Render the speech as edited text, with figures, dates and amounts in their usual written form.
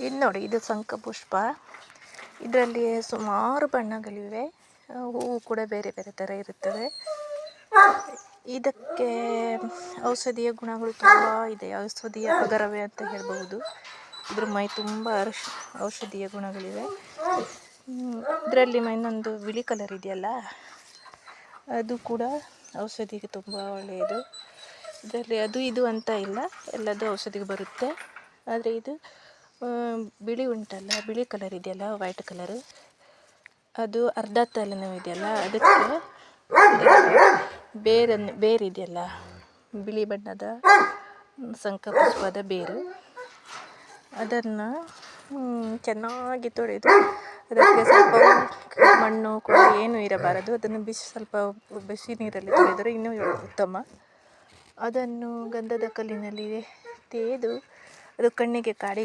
ಇದು ನೋಡಿ, ಇದು ಶಂಖಪುಷ್ಪ. ಇದರಲ್ಲಿ ಸುಮಾರು ಬಣ್ಣಗಳಿವೆ. ಹೂವು ಕೂಡ ಬೇರೆ ಬೇರೆ ಥರ ಇರುತ್ತವೆ. ಇದಕ್ಕೆ ಔಷಧೀಯ ಗುಣಗಳು ತುಂಬ ಇದೆ. ಔಷಧೀಯ ಅಗರವೇ ಅಂತ ಹೇಳ್ಬಹುದು. ಇದ್ರ ಮೈ ತುಂಬ ಔಷಧೀಯ ಗುಣಗಳಿವೆ. ಇದರಲ್ಲಿ ಇನ್ನೊಂದು ಬಿಳಿ ಕಲರ್ ಇದೆಯಲ್ಲ, ಅದು ಕೂಡ ಔಷಧಿಗೆ ತುಂಬ ಒಳ್ಳೆಯದು. ಇದರಲ್ಲಿ ಅದು ಇದು ಅಂತ ಇಲ್ಲ, ಎಲ್ಲದೂ ಔಷಧಿಗೆ ಬರುತ್ತೆ. ಆದರೆ ಇದು ಬಿಳಿ ಉಂಟಲ್ಲ, ಬಿಳಿ ಕಲರ್ ಇದೆಯಲ್ಲ, ವೈಟ್ ಕಲರು, ಅದು ಅರ್ಧ ತಲೆನೋವು ಅದಕ್ಕೆ ಬೇರಿದೆಯಲ್ಲ, ಬಿಳಿ ಬಣ್ಣದ ಶಂಖಪುಷ್ಪದ ಬೇರು, ಅದನ್ನು ಚೆನ್ನಾಗಿ ತೊಳೆದು ಅದಕ್ಕೆ ಸ್ವಲ್ಪ ಮಣ್ಣು ಕೂಡ ಏನೂ ಇರಬಾರದು. ಅದನ್ನು ಸ್ವಲ್ಪ ಬಿಸಿ ನೀರಲ್ಲಿ ತೊಳೆದರೆ ಇನ್ನೂ ಉತ್ತಮ. ಅದನ್ನು ಗಂಧದ ಕಲ್ಲಿನಲ್ಲಿ ತೇದು ಅದು ಕಣ್ಣಿಗೆ